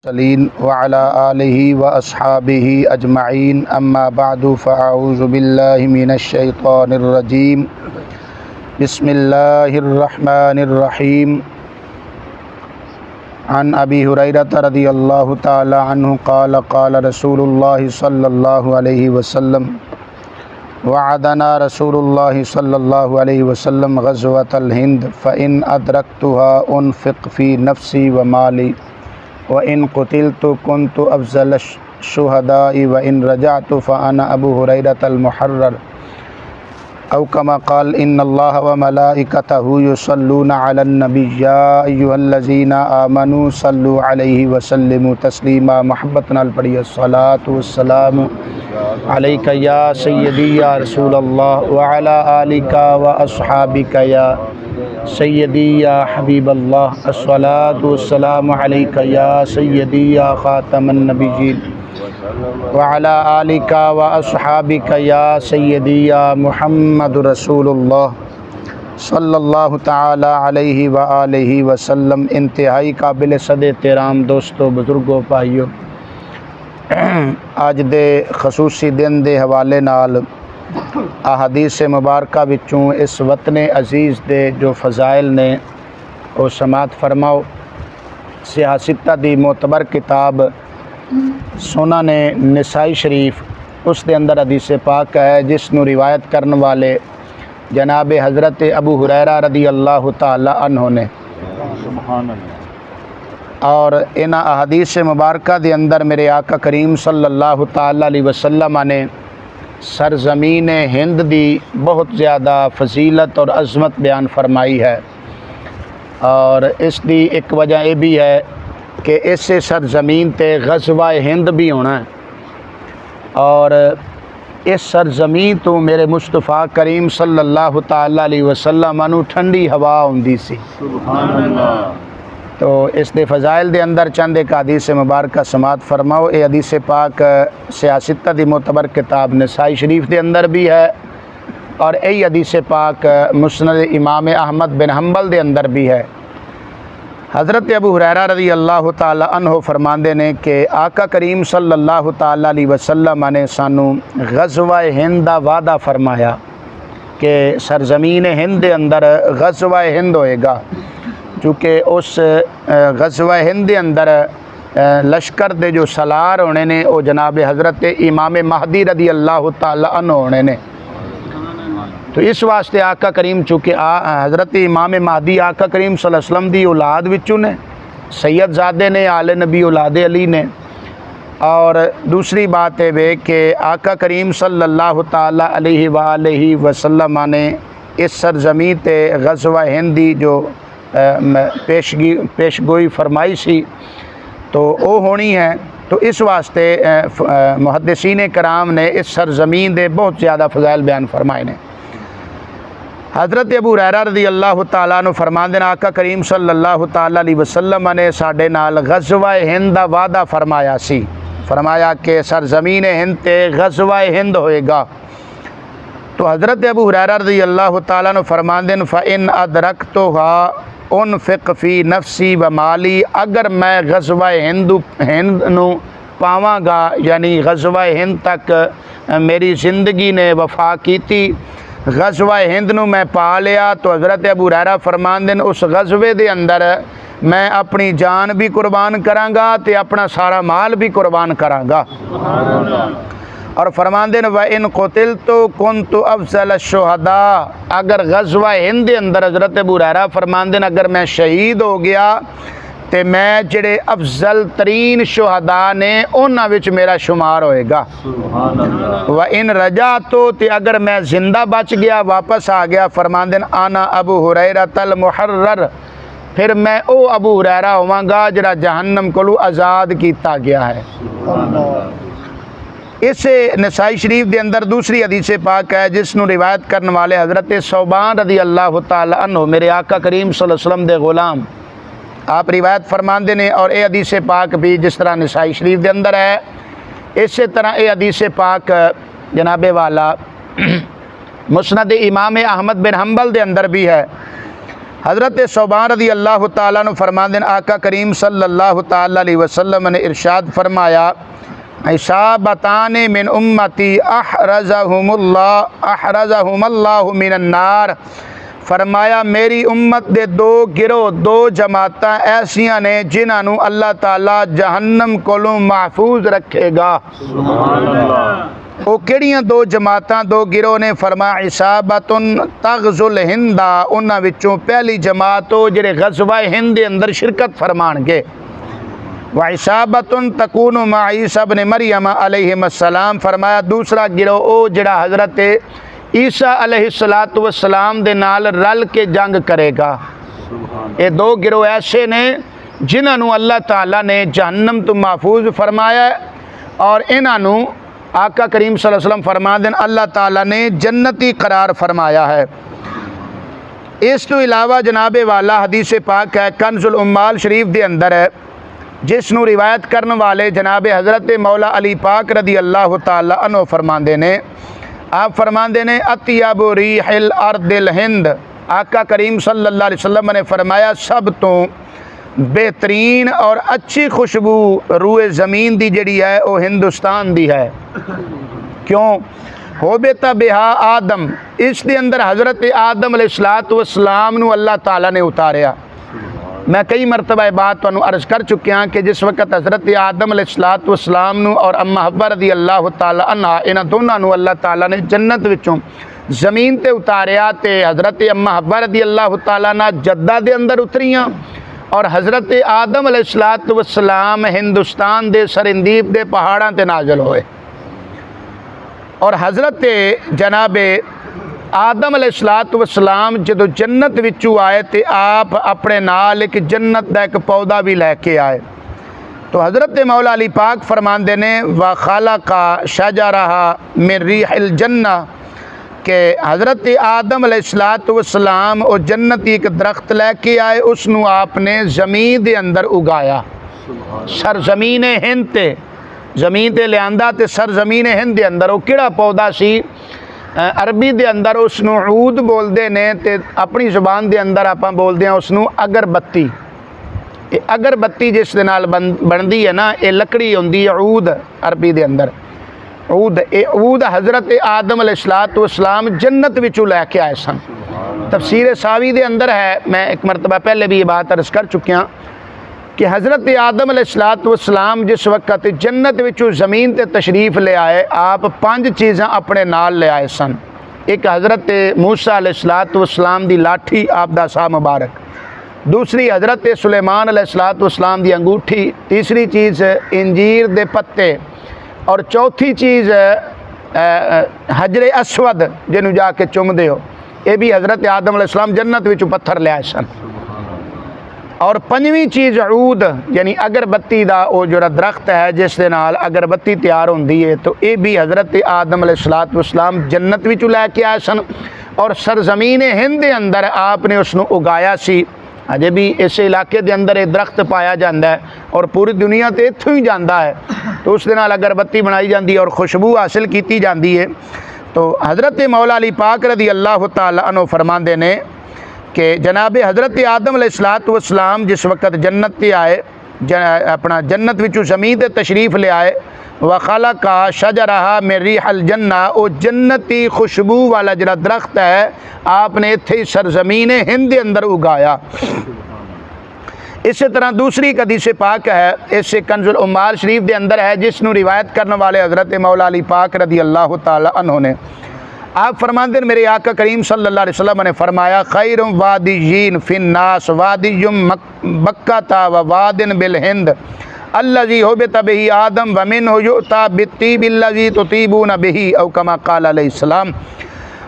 المرسلين وعلى آله وأصحابه أجمعين أما بعد فأعوذ بالله من الشيطان الرجيم بسم الله الرحمن الرحيم عن أبي هريرة رضي الله تعالى عنه قال قال رسول الله صلى الله عليه وسلم وعدنا رسول الله صلى الله عليه وسلم غزوة الهند فإن أدركتها أنفق في نفسي ومالي وَإِن قُتِلْتُ كُنْتُ أَفْضَلَ الشُّهَدَاءِ وَإِن رَجَعْتُ فَأَنَا أَبُو هُرَيرَةَ الْمُحَرَّرُ أو كما قال إن الله وملائكته يصلون على النبي يا أيها الذين آمنوا صلوا عليه وسلموا تسليما محبتنا البڑی الصلاة والسلام عليك يا سيدي يا رسول الله وعلى آلك وأصحابك يا سيدي يا حبيب الله الصلاة والسلام عليك يا سيدي يا خاتم النبيين وعلى آلك وأصحابك يا سيدي يا محمد رسول اللہ صلی اللہ تعالی علیہ وآلہ وسلم۔ انتہائی قابل صد احترام دوستو، بزرگو، بھائیو، آج دے خصوصی دن دے حوالے نال احادیث مبارکہ وچوں اس وطن عزیز دے جو فضائل نے وہ سماعت فرماؤ۔ سیاستہ دی معتبر کتاب سنن نسائی شریف اس دے اندر حدیث پاک ہے جس نو روایت کرن والے جناب حضرت ابو ہریرہ رضی اللہ تعالی عنہ نے، اور ان احادیث مبارکہ دے اندر میرے آقا کریم صلی اللہ تعالی علیہ وسلم نے سرزمین ہند دی بہت زیادہ فضیلت اور عظمت بیان فرمائی ہے، اور اس دی ایک وجہ یہ بھی ہے کہ اس سرزمین تے غزوہ ہند بھی ہونا ہے، اور اس سرزمین تو میرے مصطفیٰ کریم صلی اللہ تعالی علیہ وسلم انو ٹھنڈی ہوا ہوندی سی۔ سبحان اللہ۔ تو اس دے فضائل دے اندر چند ایک حدیث مبارکہ سماعت فرماؤ۔ اے حدیث پاک سیاستہ دی معتبر کتاب نسائی شریف دے اندر بھی ہے، اور اے حدیث پاک مسند امام احمد بن حنبل دے اندر بھی ہے۔ حضرت ابو ہریرہ رضی اللہ تعالی عنہ فرماندے نے کہ آقا کریم صلی اللہ تعالی علیہ وسلم نے سانو غزوہ ہند دا وعدہ فرمایا کہ سرزمین ہند دے اندر غزوہ ہند ہوئے گا، چونکہ اس غزوہ ہند دے اندر لشکر دے جو سالار ہونے نے وہ جناب حضرت امام مہدی رضی اللہ تعالی عنہ ہونے نے۔ تو اس واسطے آقا کریم چونکہ حضرت امام مہدی آقا کریم صلی اللہ علیہ وسلم دی اولاد وچوں نے، سید زادے نے، آل نبی اولاد علی نے، اور دوسری بات ہے کہ آقا کریم صلی اللہ تعالی علیہ وآلہ وسلم نے اس سرزمین تے غزوہ ہند دی جو پیشگوئی فرمائی سی تو وہ ہونی ہے۔ تو اس واسطے محدثین کرام نے اس سرزمین دے بہت زیادہ فضائل بیان فرمائے نے۔ حضرت ابو ہریرہ رضی اللہ تعالیٰ عنہ فرماندے نے آقا کریم صلی اللہ تعالیٰ علیہ وسلم نے ساڈے نال غزوہ ہند دا وعدہ فرمایا سی، فرمایا کہ سرزمین ہند تے غزوہ ہند ہوئے گا۔ تو حضرت ابو ہریرہ رضی اللہ تعالیٰ عنہ فرماندے نے فَإِنْ أَدْرَكْتُهَا أُنْفِقْ فِي نَفْسِي وَمَالِي، اگر میں غزوہ ہند نو پاواں گا، یعنی غزوہ ہند تک میری زندگی نے وفا کیتی، غزوہ ہند نو میں پا لیا، تو حضرت ابو ہریرہ فرماندے نے اس غزوے دے اندر میں اپنی جان بھی قربان کراں گا تے اپنا سارا مال بھی قربان کراں گا۔ اور فرماندے نے وَإِن قُتِلْتُ كُنْتُ أَفْضَلَ الشُّهَدَاءِ، اگر غزوہ ہند دے اندر حضرت ابو ہریرہ فرماندے نے اگر میں شہید ہو گیا تے میں جڑے افضل ترین شہداء نے انہاں وچ میرا شمار ہوئے گا۔ وَإِن رَجَعْتُ، تے اگر میں زندہ بچ گیا، واپس آ گیا، فرماندے نے آنا ابو ہریرۃ المحرر، پھر میں او ابو ہریرہ ہوواں گا جڑا جہنم کولو آزاد کیتا گیا ہے۔ اس نسائی شریف دے اندر دوسری حدیث پاک ہے جس نو روایت کرن والے حضرت ثوبان رضی اللہ تعالی عنہ میرے آقا کریم صلی اللہ علیہ وسلم دے غلام، آپ روایت فرماندے نے، اور اے حدیث پاک بھی جس طرح نسائی شریف دے اندر ہے اسی طرح اے حدیث پاک جناب والا مسند امام احمد بن حنبل دے اندر بھی ہے۔ حضرت صوبان رضی اللہ تعالیٰ عنہ فرماندے ہیں آقا کریم صلی اللہ تعالیٰ علیہ وسلم نے ارشاد فرمایا عصابتان من امتی احرزہم اللہ من النار، فرمایا میری امت دے دو گروہ دو جماعتاں ایسیاں نے جنہاں نو اللہ تعالیٰ جہنم کولوں محفوظ رکھے گا۔ سبحان اللہ۔ وہ کیڑیاں دو جماعتاں دو گروہ نے؟ فرمایا عصابتن تغزو الہند، انہاں وچوں پہلی جماعت او جڑے غزوہ ہند دے اندر شرکت فرمان گے، وعصابتن تکون مع عیسیٰ ابن مریم علیہ السلام، فرمایا دوسرا گروہ او جڑا حضرت عیسیٰ علیہ السلام دے نال رل کے جنگ کرے گا۔ یہ دو گروہ ایسے نے جنہاں نو اللہ تعالیٰ نے جہنم تو محفوظ فرمایا ہے، اور انہاں نو آقا کریم صلی اللہ علیہ وسلم فرما دیں اللہ تعالیٰ نے جنتی قرار فرمایا ہے۔ اس تو علاوہ جناب والا حدیث پاک ہے کنز العمال شریف دے اندر ہے، جس نو روایت کرنے والے جناب حضرت مولا علی پاک رضی اللہ تعالیٰ عنہ فرماندے نے، آپ فرماندے نے اطیب ریح الارض الہند، آقا کریم صلی اللہ علیہ وسلم نے فرمایا سب تو بہترین اور اچھی خوشبو روئے زمین دی جڑی ہے وہ ہندوستان دی ہے۔ کیوں؟ ہوبت بہا آدم، اس دے اندر حضرت آدم علیہ السلام نو اللہ تعالیٰ نے اتاریا۔ میں کئی مرتبہ بات تانوں عرض کر چکیا کہ جس وقت حضرت آدم علیہ السلام نو اور اما حوا رضی اللہ تعالیٰ عنہ انہاں دونوں نو اللہ تعالیٰ نے جنت وچوں زمین تے اتاریا، تے حضرت اما حوا رضی اللہ تعالیٰ عنہ جدہ دے اندر اتریاں، اور حضرت آدم علیہ السلام ہندوستان دے سرندیپ دے پہاڑاں تے نازل ہوئے۔ اور حضرت جناب آدم علیہ السلام جدو جنت وچوں آئے تے آپ اپنے نال ایک جنت دا ایک پودا بھی لے کے آئے۔ تو حضرت مولا علی پاک فرماندے نے وَخَلَقَ شَجَرَهَا مِن رِيحِ الْجَنَّةِ، کہ حضرت آدم علیہ السلام او جنتی ایک درخت لے کے آئے، اس نو آپ نے زمین دے اندر اگایا، سرزمین ہند تے زمین تے لیاندہ تے سرزمین ہند دے اندر۔ وہ کیڑا پودا سی؟ عربی دے اندر اس نو عود بول دے نے، تے اپنی زبان دے اندر آپاں بول دے ہیں اس نو اگربتی۔ اگربتی جس دے نال بندی ہے نا، یہ لکڑی ہوندی ہے عود عربی دے اندر، عود۔ عود حضرت آدم علیہ السلام جنت وچوں لے کے آئے سن۔ تفسیر ساوی دے اندر ہے، میں ایک مرتبہ پہلے بھی یہ بات عرض کر چکیا کہ حضرت آدم علیہ السلام جس وقت جنت وچوں زمین تے تشریف لے آئے، آپ 5 چیزاں اپنے نال لے آئے سن۔ ایک حضرت موسیٰ علیہ السلام دی لاٹھی، آپ دا سا مبارک، دوسری حضرت سلیمان علیہ السلام دی انگوٹھی، تیسری چیز انجیر دے پتے، اور چوتھی چیز حجر اسود جنوں جا کے چم دے ہو، یہ بھی حضرت آدم علیہ السلام جنت وچوں پتھر لے آئے سن۔ اور 5ویں چیز عود، یعنی اگربتی دا وہ جو درخت ہے جس دے نال اگربتی تیار ہوندی ہے، تو یہ بھی حضرت آدم علیہ السلام جنت وچوں لے کے آئے سن، اور سرزمین ہند دے اندر آپ نے اس نو اگایا سی۔ اجے بھی اس علاقے دے اندر یہ درخت پایا جاتا ہے اور پوری دنیا تے اتھوں ہی جاتا ہے، تو اس دے نال اگربتی بنائی جاتی ہے اور خوشبو حاصل کیتی جاتی ہے۔ تو حضرت مولا علی پاک رضی اللہ تعالیٰ عنہ فرماندے نے کہ جناب حضرت آدم علیہ السلام جس وقت جنت تے آئے، اپنا جنت وچوں زمین تے تشریف لے آئے، وَخَلَقَ شَجَرَهَا مِن رِيحِ الْجَنَّةِ، او جنتی خوشبو والا جڑا درخت ہے آپ نے اتھے سرزمین ہند دے اندر اگایا۔ اسی طرح دوسری حدیث پاک ہے، اس کنز العمال شریف دے اندر ہے، جس نو روایت کرنے والے حضرت مولا علی پاک رضی اللہ تعالی عنہ نے، آپ فرماتے ہیں میرے آقا کریم صلی اللہ علیہ وسلم نے فرمایا خیر وادیین فی الناس وادی مکہ و وادن بالہند الذی ہبط بہ آدم ومنہ یؤتی بالطیب الذی تطیبون بہ، او کما قال علیہ السلام۔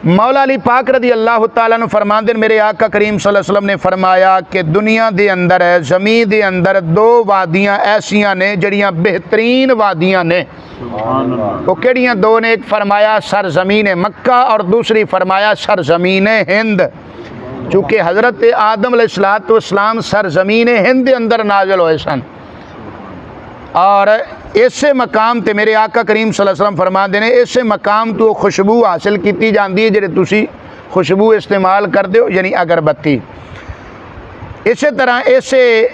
مولا علی پاک رضی اللہ تعالیٰ عنہ فرماندے میرے آقا کریم صلی اللہ علیہ وسلم نے فرمایا کہ دنیا دے اندر ہے، زمین دے اندر 2 وادیاں ایسیاں نے جڑیاں بہترین وادیاں نے۔ وہ کیڑیاں 2 نے؟ ایک فرمایا سرزمین مکہ اور دوسری فرمایا سرزمین ہند، چونکہ حضرت آدم علیہ السلام سرزمین ہند دے اندر نازل ہوئے سن، اور اسے مقام تے میرے آقا کریم صلی اللہ علیہ وسلم فرما دینے اسے مقام تو خوشبو حاصل کیتی جاندی ہے جڑے تسی خوشبو استعمال کر دیو، یعنی اگربتی۔ اسی طرح اسے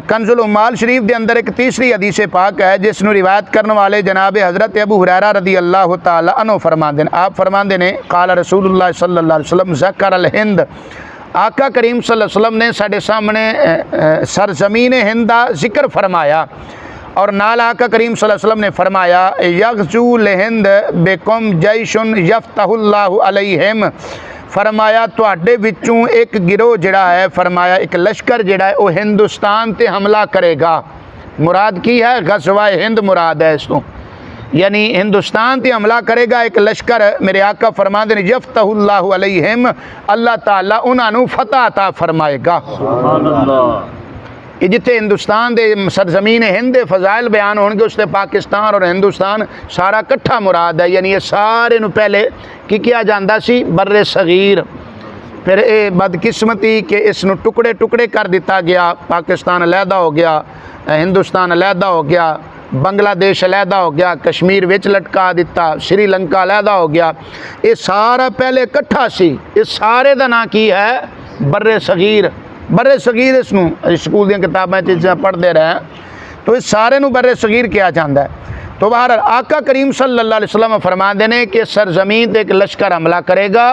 کنز العمال شریف دے اندر ایک تیسری حدیث پاک ہے جس نو روایت کرنے والے جناب حضرت ابو ہریرہ رضی اللہ تعالی عنہ فرماندے ہیں، آپ فرماندے نے قال رسول اللہ صلی اللہ علیہ وسلم ذکر الہند، آقا کریم صلی اللہ علیہ وسلم نے ساڈے سامنے سرزمین ہند دا ذکر فرمایا، اور نال آقا کریم صلی اللہ علیہ وسلم نے فرمایا یغزو لہند بکم جیش یفتح اللہ علیہم، فرمایا تواڈے وچوں ایک گروہ جڑا ہے، فرمایا ایک لشکر جڑا ہے وہ ہندوستان تے حملہ کرے گا۔ مراد کی ہے؟ غزوہ ہند مراد ہے اس کو، یعنی ہندوستان تے حملہ کرے گا ایک لشکر۔ میرے آقا فرماندے نے یفتح اللہ علیہم، اللہ تعالیٰ انہاں نو فتح عطا فرمائے گا۔ سبحان اللہ۔ کہ جتنے ہندوستان دے سرزمین ہند دے فضائل بیان ہون گے اس تے پاکستان اور ہندوستان سارا کٹھا مراد ہے، یعنی یہ سارے نو پہلے کی کیا جاندہ سی؟ بر صغیر، پھر اے بدقسمتی کہ اس نو ٹکڑے ٹکڑے کر دیتا گیا، پاکستان علیحدہ ہو گیا، ہندوستان علیحدہ ہو گیا، بنگلہ دیش علیحدہ ہو گیا، کشمیر وچ لٹکا دیتا، سری لنکا علیحدہ ہو گیا، یہ سارا پہلے کٹھا سی، اس سارے دا نام کی ہے؟ بر صغیر۔ بر صغیر اس نو سکول دیا کتابیں چیزیں پڑھ دے رہے ہیں تو اس سارے نو بر صغیر کیا جاندہ ہے۔ تو بہرحال آقا کریم صلی اللہ علیہ وسلم فرما دینے کہ سرزمین تے ایک لشکر حملہ کرے گا،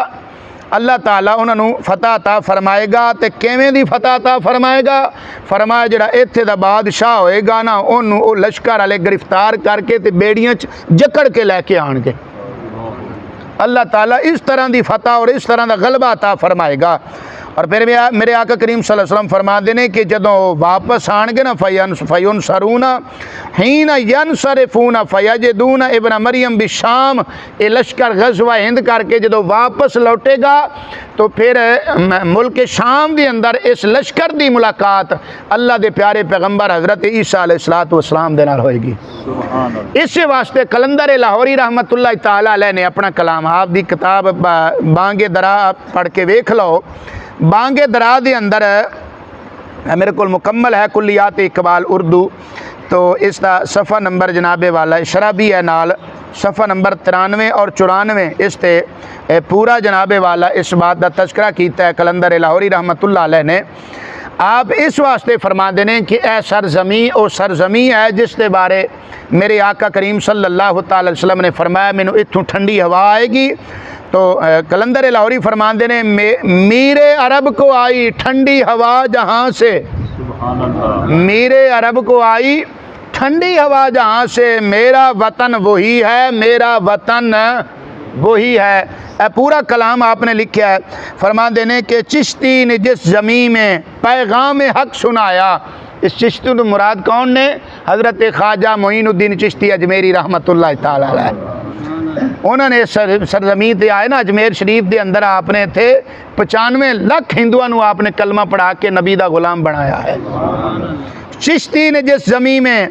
اللہ تعالیٰ انہوں نے فتح عطا فرمائے گا۔ تے کیویں دی فتح عطا فرمائے گا؟ فرمایا جڑا ایتھے دا بادشاہ ہوئے گا نا انہوں او لشکر والے گرفتار کر کے تے بیڑیاں جکڑ کے لے کے آن گے۔ اللہ تعالیٰ اس طرح دی فتح اور اس طرح دا غلبہ عطا فرمائے گا۔ اور پھر میرے آقا کریم صلی اللہ علیہ وسلم فرما دینے کہ جدوں واپس آن گے نا فینصرون حین ینصرفون فیجدون ابن مریم بالشام، یہ لشکر غزوہ ہند کر کے جدوں واپس لوٹے گا تو پھر ملک شام دی اندر اس لشکر دی ملاقات اللہ دے پیارے پیغمبر حضرت عیسیٰ علیہ السلام دے نال ہوئے گی۔ سبحان اللہ۔ اس واسطے قلندر لاہوری رحمت اللہ تعالیٰ علیہ نے اپنا کلام، آپ دی کتاب بانگ درا پڑھ کے ویکھ لو، بانگ درا دے اندر میرے کو مکمل ہے کلیات اقبال اردو، تو اس دا صفحہ نمبر جناب والا شرح بھی ہے نال، صفحہ نمبر 93 اور 94 اس تے پورا جناب والا اس بات دا تذکرہ کیتا ہے قلندر لاہوری رحمت اللہ علیہ نے۔ آپ اس واسطے فرما دینے کہ اے سرزمین او سرزمین ہے جس کے بارے میرے آقا کریم صلی اللہ تعالی وسلم نے فرمایا مینو اتھوں ٹھنڈی ہوا آئے گی۔ تو قلندر لاہوری فرمان دینے میر عرب کو آئی ٹھنڈی ہوا جہاں سے، سبحان اللہ۔ میر عرب کو آئی ٹھنڈی ہوا جہاں سے، میرا وطن وہی ہے، میرا وطن وہی ہے۔ اے پورا کلام آپ نے لکھا ہے، فرما دینے کہ چشتی نے جس زمین میں پیغام حق سنایا، اس چشتی نے مراد کون نے؟ حضرت خواجہ معین الدین چشتی اجمیری رحمت اللہ تعالی علیہ۔ انہوں نے سرزمین تے آئے نا اجمیر شریف دے اندر، آپ نے تھے 95 لاکھ ہندوؤں نو آپ نے کلمہ پڑھا کے نبی دا غلام بنایا ہے۔ چشتی نے جس زمین میں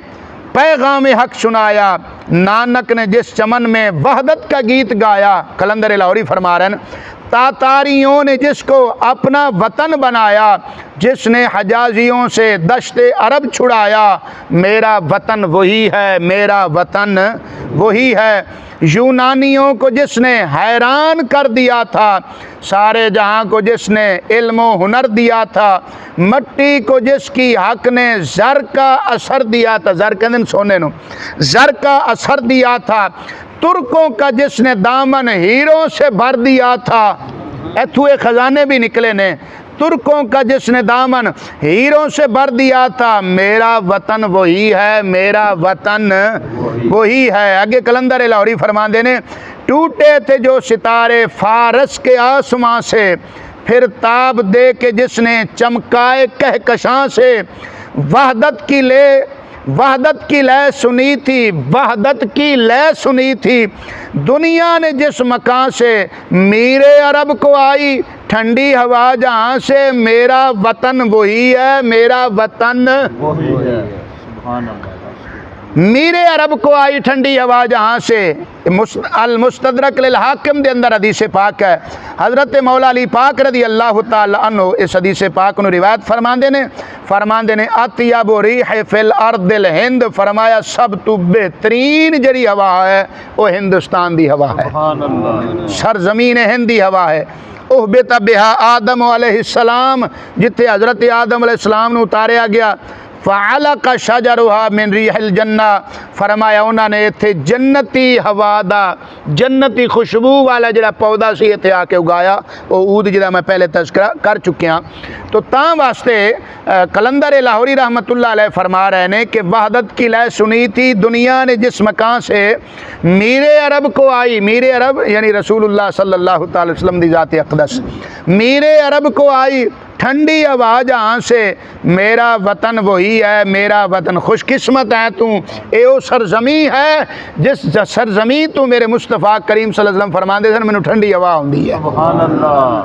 پیغام حق سنایا، نانک نے جس چمن میں وحدت کا گیت گایا، قلندر لاہوری فرما رہے ہیں تاتاریوں نے جس کو اپنا وطن بنایا، جس نے حجازیوں سے دشت عرب چھڑایا، میرا وطن وہی ہے، میرا وطن وہی ہے۔ یونانیوں کو جس نے حیران کر دیا تھا، سارے جہاں کو جس نے علم و ہنر دیا تھا، مٹی کو جس کی حق نے زر کا اثر دیا تھا، زر کہندے نے سونے نو، زر کا اثر دیا تھا، ترکوں کا جس نے دامن ہیروں سے بھر دیا تھا، ایتھوے خزانے بھی نکلے نے، ترکوں کا جس نے دامن ہیروں سے بھر دیا تھا، میرا وطن وہی ہے، میرا وطن وہی ہے۔ آگے قلندر لاہوری فرمان دینے ٹوٹے تھے جو ستارے فارس کے آسماں سے، پھر تاب دے کے جس نے چمکائے کہکشاں سے، وحدت کی لے سنی تھی، وحدت کی لے سنی تھی، دنیا نے جس مکان سے میر عرب کو آئی ٹھنڈی ہوا جہاں سے، میرا وطن وہی ہے، میرا وطن وہی ہے۔ سبحان اللہ۔ میر عرب کو آئی ٹھنڈی ہوا جہاں سے، المستدرک للحاکم دے اندر حدیث پاک ہے، حضرت مولا علی پاک رضی اللہ تعالی عنہ اس حدیث پاک نو روایت فرمان دینے اطیب ریح فی الارض الہند، فرمایا سب تو بہترین جڑی ہوا ہے وہ ہندوستان دی ہوا ہے، سبحان اللہ۔ سرزمین ہند دی ہوا ہے۔ احبط بہا آدم علیہ السلام، جتھے حضرت آدم علیہ السلام نو اتاریا گیا، فعلق شجرها من ریح الجنہ، فرمایا انہوں نے اتھے جنتی ہوا دا، جنتی خوشبو والا جڑا پودا سی اتھے آ کے اگایا، وہ عود جڑا میں پہلے تذکرہ کر چکیا۔ تو تاں واسطے قلندر لاہوری رحمۃ اللہ علیہ فرما رہے ہیں کہ وحدت کی لے سنی تھی دنیا نے جس مکان سے میر عرب کو آئی، میر عرب یعنی رسول اللہ صلی اللہ تعالی وسلم دی ذات اقدس، میر عرب کو آئی ٹھنڈی ہوا جہاں سے، میرا وطن وہی ہے، میرا وطن خوش قسمت ہے تو، اے او سرزمین ہے جس سرزمین تو میرے مصطفیٰ کریم صلی اللہ علیہ وسلم فرماندے سن مینوں ٹھنڈی ہوا ہوندی ہے۔ سبحان اللہ۔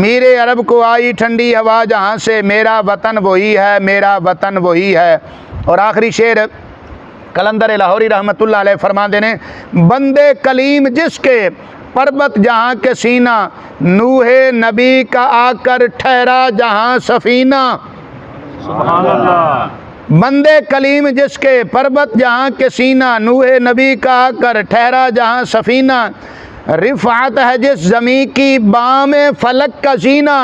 میرے عرب کو آئی ٹھنڈی ہوا جہاں سے، میرا وطن وہی ہے، میرا وطن وہی ہے۔ اور آخری شعر قلندر لاہوری رحمۃ اللہ علیہ فرماندے نے، بندے کلیم جس کے پربت جہاں کے سینہ، نوح نبی کا آ کر ٹھہرا جہاں سفینہ۔ سبحان اللہ۔ بندے کلیم جس کے پربت جہاں کے سینہ، نوح نبی کا آ کر ٹھہرا جہاں سفینہ، رفعت ہے جس زمین کی بام فلک کا زینہ،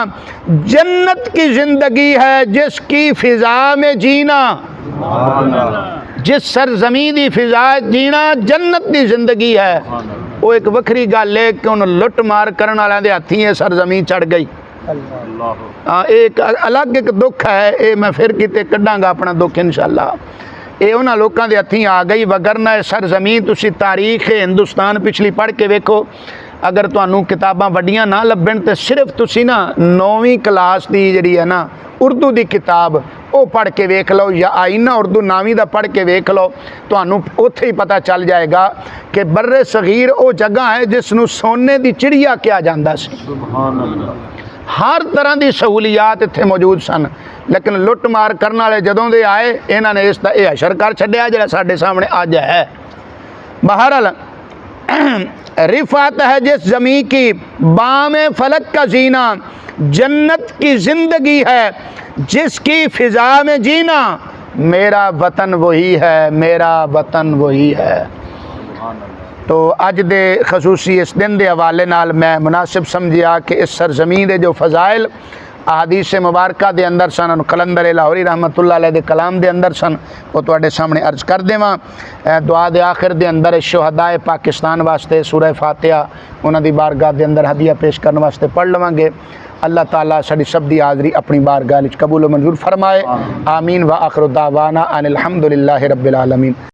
جنت کی زندگی ہے جس کی فضا میں جینا۔ سبحان اللہ۔ جس سرزمین دی فضا جینا جنت دی زندگی ہے۔ سبحان اللہ۔ وہ ایک وکری گل ہے کہ انہوں لٹ مار کرن والے دے ہاتھی سرزمین چڑھ گئی۔ اللہ۔ ایک الگ ایک دکھ ہے، اے میں پھر کتے کڈاں گا اپنا دکھ انشاءاللہ۔ اے انہاں لوکاں دے ہتھیں آ گئی، وگرنہ سرزمین تسی تاریخ ہندوستان پچھلی پڑھ کے ویکھو، اگر تانوں کتاباں وڈیاں نہ لبن تے صرف تسی نا 9ویں کلاس دی جڑی ہے نا اردو دی کتاب او پڑھ کے ویکھ لو، یا آئینہ اردو 9ویں دا پڑھ کے ویکھ لو، تانوں اوتھے ہی پتہ چل جائے گا کہ بر صغیر او جگہ ہے جس نو سونے دی چڑیا کیا جاندا سی۔ سبحان اللہ۔ ہر طرح دی سہولیات اتنے موجود سن، لیکن لٹ مار کرنے والے جدوں دے آئے انہاں نے اس دا یہ حشر کر چھڈیا جڑا ساڈے سامنے اج ہے۔ بہرحال رفعت ہے جس زمین کی بام فلک کا زینہ، جنت کی زندگی ہے جس کی فضا میں جینا، میرا وطن وہی ہے، میرا وطن وہی ہے۔ سبحان اللہ۔ تو اج دے خصوصی اس دن دے حوالے نال میں مناسب سمجھیا کہ اس سرزمین دے جو فضائل احادیث مبارکہ دے اندر سن، قلندر لاہوری رحمۃ اللہ علیہ دے کلام دے اندر سن، وہ تواڈے سامنے عرض کر دیواں۔ دعا دے آخر دے اندر شہدائے پاکستان واسطے سورہ فاتحہ انہاں دی بارگاہ دے اندر ہدیہ پیش کرنے واسطے پڑھ لواں گے۔ اللہ تعالیٰ ساری سب دی حاضری اپنی بارگاہ وچ قبول و منظور فرمائے۔ آمین و آخر دعوانا ان الحمد للہ رب العالمین۔